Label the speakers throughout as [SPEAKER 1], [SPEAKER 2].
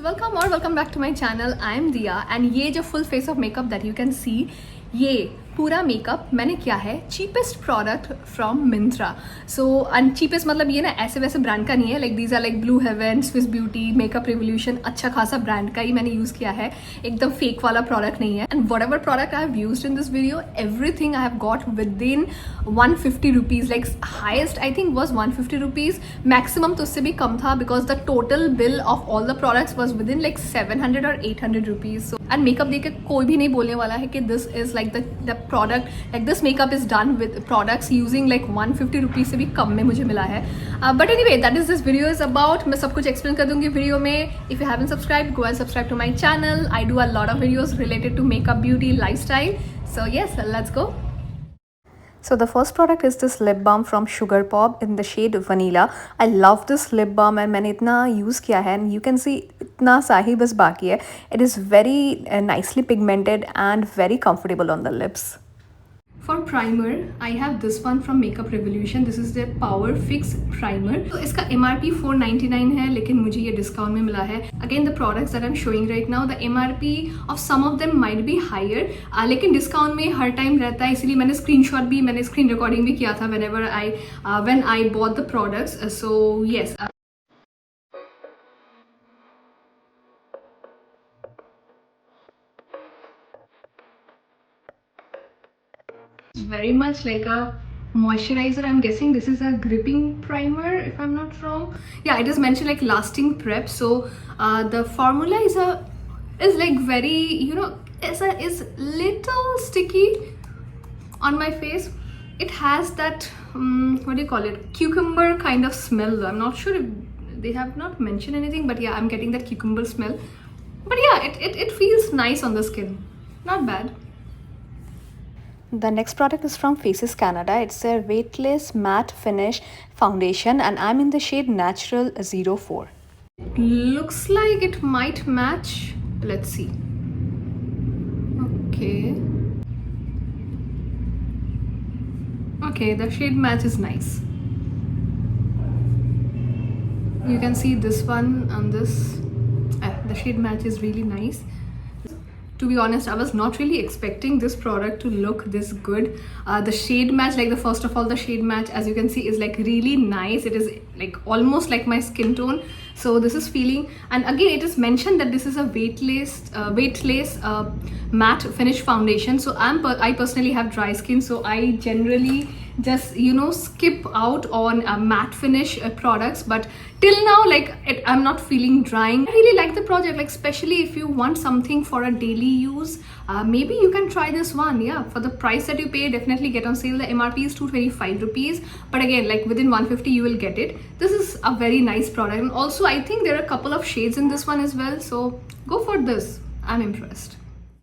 [SPEAKER 1] welcome back to my channel. I am Diya and ये जो full face of makeup that you can see, ये पूरा makeup मैंने किया है cheapest product from Myntra. So and cheapest मतलब ये ना ऐसे वैसे ब्रांड का नहीं है, like these are like Blue Heaven, Swiss Beauty, Makeup Revolution, अच्छा खासा ब्रांड का ही मैंने यूज़ किया है, एकदम फेक वाला प्रोडक्ट नहीं है. And whatever product I have used in this video, everything I have got within 150 rupees. Like highest I think was 150 rupees, maximum तो उससे भी कम था because the total bill of all the products was within like 700 और 800 rupees. So and makeup देख के कोई भी नहीं बोलने वाला है कि this is like the product, like this makeup is done with products using like 150 rupees से भी कम में मुझे मिला है. But anyway, that is this video is about. मैं सब कुछ explain कर दूंगी वीडियो में. If you haven't subscribed, go and subscribe to my channel. I do a lot of videos related to makeup, beauty, lifestyle. So yes, let's go. So the first product is this lip balm from Sugar Pop in the shade Vanilla. I love this lip balm and मैंने इतना use किया है and you can see इतना सा ही बस बाकी है. It is very nicely pigmented and very comfortable on the lips. For primer, I have this one from Makeup Revolution. This is their Power Fix Primer. तो इसका MRP 499 है, लेकिन मुझे ये डिस्काउंट में मिला है. Again, the products that I'm showing right now, the MRP of some of them might be higher, लेकिन डिस्काउंट में हर टाइम रहता है, इसीलिए मैंने स्क्रीन रिकॉर्डिंग भी किया था when I bought the products. So yes. Very much like a moisturizer. I'm guessing this is a gripping primer if I'm not wrong. Yeah, it is mentioned like lasting prep. So the formula is like very, you know, is little sticky on my face. It has that what do you call it, cucumber kind of smell. I'm not sure if they have not mentioned anything, but yeah, I'm getting that cucumber smell. But yeah, it feels nice on the skin, not bad. The next product is from Faces Canada. It's their weightless matte finish foundation and I'm in the shade Natural 04. Looks like it might match. Let's see. Okay, the shade match is nice. You can see this one and this. The shade match is really nice. To be honest, I was not really expecting this product to look this good. The shade match, like first of all, the shade match, as you can see, is like really nice. It is like almost like my skin tone. So this is feeling, and again, it is mentioned that this is a weightless matte finish foundation. So I personally have dry skin, so I generally just, you know, skip out on matte finish products, but till now, like I'm not feeling drying. I really like the project, like especially if you want something for a daily use, maybe you can try this one. Yeah, for the price that you pay, definitely get on sale. The MRP is 225 rupees, but again, like within 150 you will get it. This is a very nice product, and also I think there are a couple of shades in this one as well, so go for this. I'm impressed.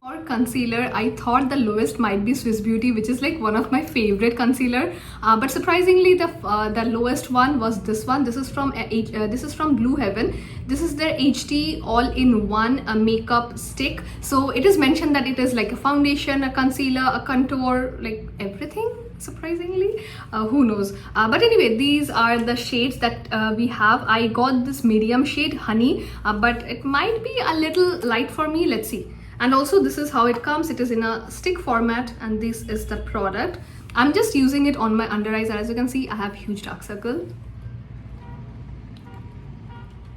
[SPEAKER 1] For concealer, I thought the lowest might be Swiss Beauty, which is like one of my favorite concealer, but surprisingly the lowest one was this one. This is from Blue Heaven. This is their HD all-in-one makeup stick. So it is mentioned that it is like a foundation, a concealer, a contour, like everything, surprisingly. Who knows, but anyway, these are the shades that we have. I got this medium shade Honey, but it might be a little light for me. Let's see. And also this is how it comes. It is in a stick format and this is the product. I'm just using it on my under eyes, and as you can see, I have huge dark circle.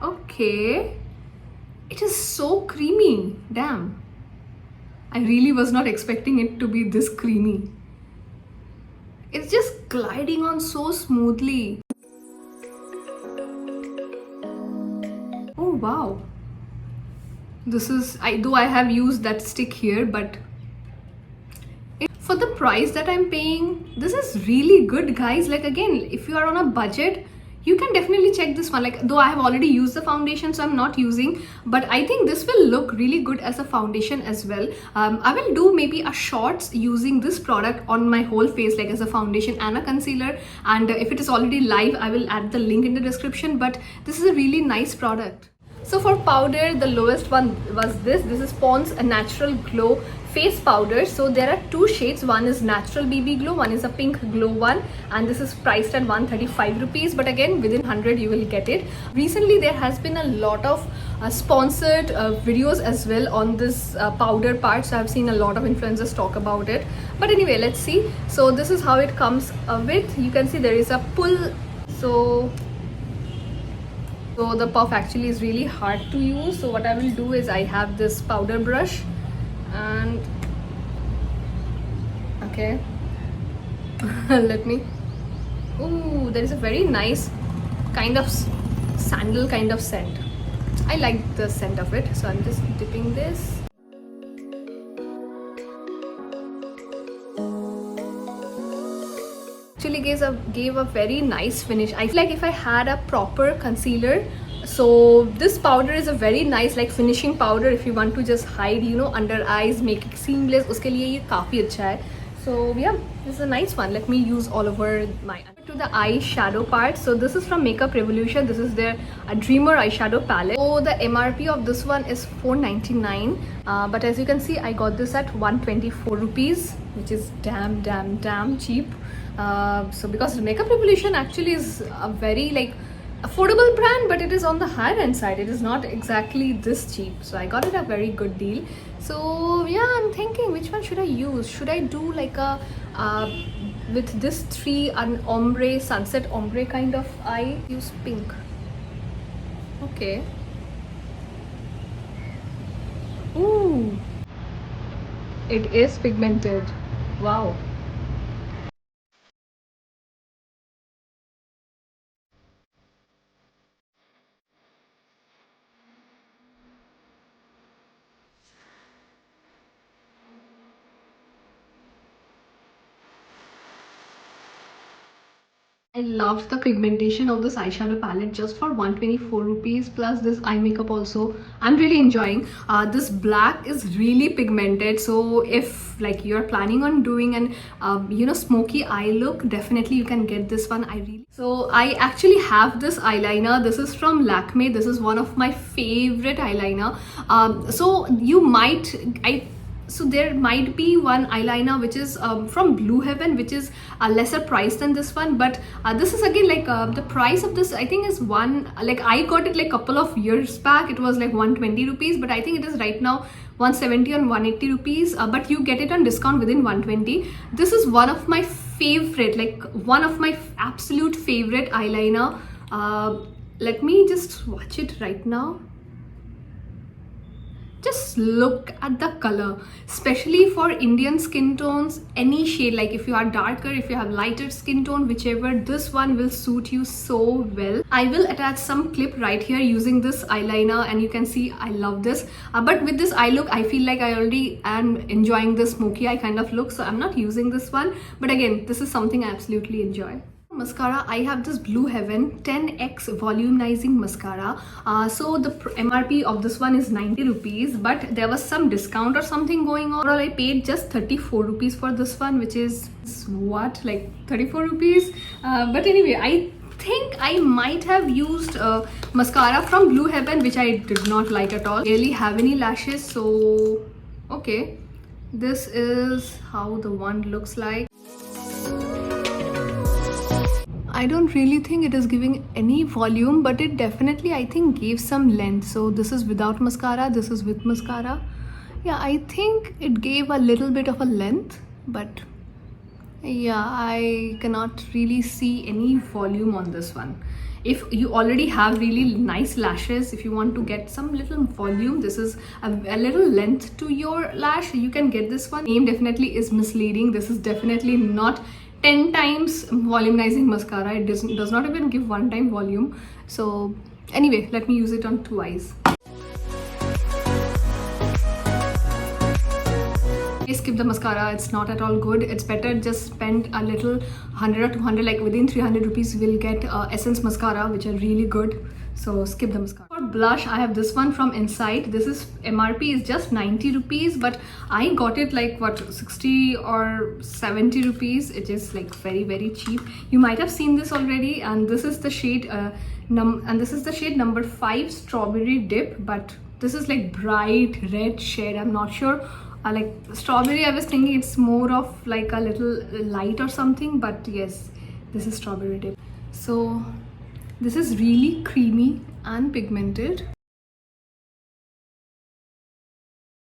[SPEAKER 1] Okay, it is so creamy. Damn, I really was not expecting it to be this creamy. It's just gliding on so smoothly. Oh wow. This is, though I have used that stick here, but for the price that I'm paying, this is really good, guys. Like again, if you are on a budget, you can definitely check this one. Like though I have already used the foundation, so I'm not using, but I think this will look really good as a foundation as well. I will do maybe a shorts using this product on my whole face, like as a foundation and a concealer, and if it is already live, I will add the link in the description. But this is a really nice product. So for powder, the lowest one was this. This is Pond's Natural Glow face powder. So there are two shades, one is natural BB glow, one is a pink glow one, and this is priced at 135 rupees, but again within 100 you will get it. Recently there has been a lot of sponsored videos as well on this powder part, so I've seen a lot of influencers talk about it. But anyway, let's see. So this is how it comes with. You can see there is a pull. So the puff actually is really hard to use. So what I will do is I have this powder brush and okay let me, ooh, there is a very nice kind of sandal kind of scent. I like the scent of it, so I'm just dipping this. Actually gave a very nice finish. I feel like if I had a proper concealer, so this powder is a very nice like finishing powder if you want to just hide, you know, under eyes, make it seamless, uske liye ye काफी अच्छा है. So yeah, this is a nice one. Let me use all over my, to the eyeshadow part. So this is from Makeup Revolution. This is their Dreamer eyeshadow palette. So the MRP of this one is 499, but as you can see I got this at 124 rupees, which is damn cheap. So because Makeup Revolution actually is a very like affordable brand, but it is on the higher end side. It is not exactly this cheap, so I got it a very good deal. So yeah, I'm thinking which one should I use. Should I do like a with this three, an ombre, sunset ombre kind of eye? Use pink. Okay. Ooh, it is pigmented. Wow. I loved the pigmentation of this eyeshadow palette just for 124 rupees plus this eye makeup also. I'm really enjoying. This black is really pigmented, so if like you're planning on doing an you know, smoky eye look, definitely you can get this one. So I actually have this eyeliner. This is from Lakme. This is one of my favorite eyeliner. So there might be one eyeliner which is from Blue Heaven, which is a lesser price than this one, but this is again like the price of this I think is like I got it like couple of years back. It was like 120 rupees, but I think it is right now 170 or 180 rupees, but you get it on discount within 120. This is one of my favorite, like one of my absolute favorite eyeliner. Let me just watch it right now. Just look at the color, especially for Indian skin tones, any shade, like if you are darker, if you have lighter skin tone, whichever, this one will suit you so well. I will attach some clip right here using this eyeliner, and you can see I love this. But with this eye look, I feel like I already am enjoying the smoky eye kind of look, so I'm not using this one. But again, this is something I absolutely enjoy. Mascara, I have this Blue Heaven 10x volumizing mascara. So the MRP of this one is 90 rupees, but there was some discount or something going on. Overall, I paid just 34 rupees for this one, which is what, like 34 rupees. But anyway, I think I might have used mascara from Blue Heaven, which I did not like at all. Really have any lashes, so okay, this is how the one looks like. I don't really think it is giving any volume, but it definitely, I think, gave some length. So this is without mascara, this is with mascara. Yeah, I think it gave a little bit of a length, but yeah, I cannot really see any volume on this one. If you already have really nice lashes, if you want to get some little volume, this is a little length to your lash, you can get this one. Name definitely is misleading. This is definitely not 10 times volumizing mascara. It does not even give one time volume. So anyway, let me use it on two eyes. Skip the mascara, it's not at all good. It's better just spend a little 100 or 200, like within 300 rupees you will get Essence mascara, which are really good. So skip the mascara. For blush, I have this one from Inside. This is MRP is just 90 rupees, but I got it like what, 60 or 70 rupees. It is like very cheap. You might have seen this already, and this is the shade number 5 Strawberry Dip, but this is like bright red shade. I'm not sure Like strawberry, I was thinking it's more of like a little light or something, but yes, this is strawberry dip. So this is really creamy and pigmented.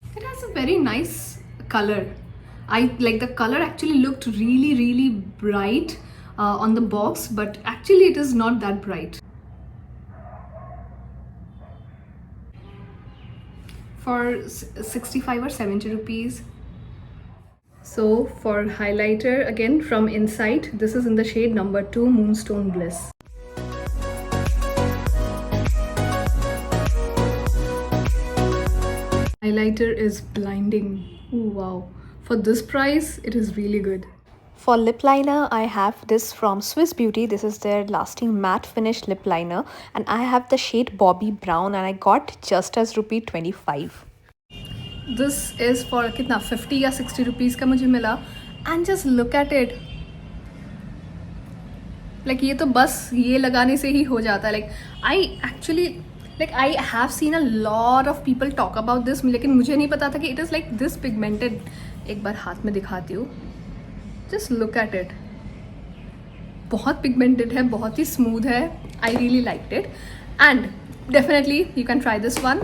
[SPEAKER 1] It has a very nice color. I like the color actually looked really bright on the box, but actually it is not that bright. For 65 or 70 rupees. So for highlighter, again from Insight, this is in the shade number 2, Moonstone Bliss. Highlighter is blinding. Ooh, wow. For this price, it is really good.
[SPEAKER 2] For lip liner, I have this from Swiss Beauty. This is their lasting matte finish lip liner, and I have the shade Bobby Brown, and I got just as rupee 25.
[SPEAKER 1] This is for kitna 50 या 60 rupees का मुझे मिला, and just look at it. Like ये तो बस ये लगाने से ही हो जाता है. Like I actually like I have seen a lot of people talk about this, लेकिन मुझे नहीं पता था कि it is like this pigmented. एक बार हाथ में दिखाती हूँ. Just look at it. बहुत pigmented है, बहुत ही smooth है. I really liked it, and definitely you can try this one.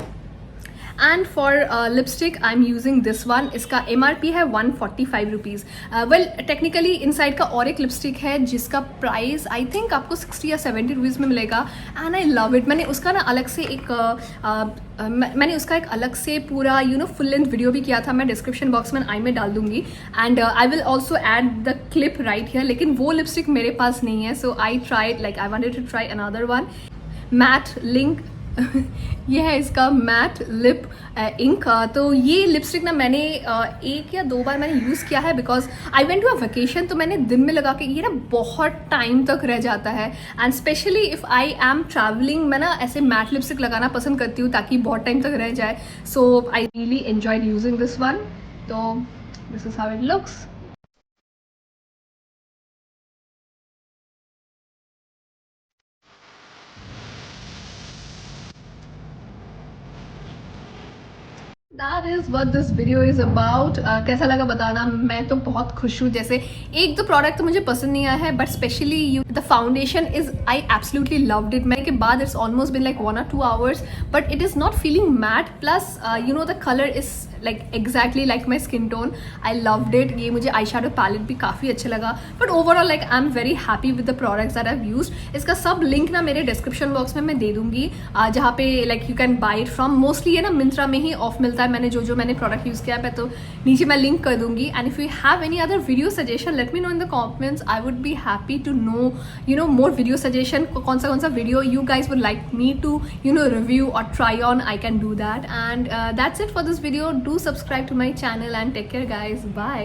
[SPEAKER 1] And for lipstick, I'm using this one. इसका MRP है 145 rupees. Well, technically inside का और एक lipstick है जिसका price I think आपको 60 या 70 rupees में मिलेगा. And I love it. मैंने उसका ना अलग से एक मैंने उसका एक अलग से पूरा full length video भी किया था. मैं description box में आई में डाल दूंगी. And I will also add the clip right here. लेकिन वो lipstick मेरे पास नहीं है. So I tried, like I wanted to try another one. Matte Link. ये है इसका मैट लिप इंक. तो ये लिपस्टिक ना मैंने 1 या 2 बार मैंने यूज़ किया है, because I went to a vacation. तो मैंने दिन में लगा के ये ना बहुत टाइम तक रह जाता है. And specially if I am travelling, मैं ना ऐसे मैट लिपस्टिक लगाना पसंद करती हूँ ताकि बहुत टाइम तक रह जाए. So I really enjoyed using this one. तो this is how it looks. That is what this video is about. कैसा लगा बताना. मैं तो बहुत खुश हूँ. जैसे एक दो प्रोडक्ट तो मुझे पसंद नहीं आया है, but specially the foundation is I absolutely loved it. मैंने के बाद it's almost been like 1 or 2 hours, but it is not feeling matte. Plus the colour is like exactly like my skin tone. I loved it. ये मुझे eye shadow palette भी काफ़ी अच्छा लगा. But overall like I am very happy with the products that I have used. इसका सब link ना मेरे डिस्क्रिप्शन बॉक्स में मैं दे दूंगी, जहाँ पे like you can buy it from. Mostly ये ना मिंत्रा में ही ऑफ मिलता है. मैंने जो मैंने प्रोडक्ट यूज़ किया है तो नीचे मैं लिंक कर दूंगी. And if you have any other video suggestion, let me know in the comments. I would be happy to know more video suggestion. कौन सा video you guys would like me to review or try on. I can do that. And that's it for this video. Do subscribe to my channel and take care guys. Bye.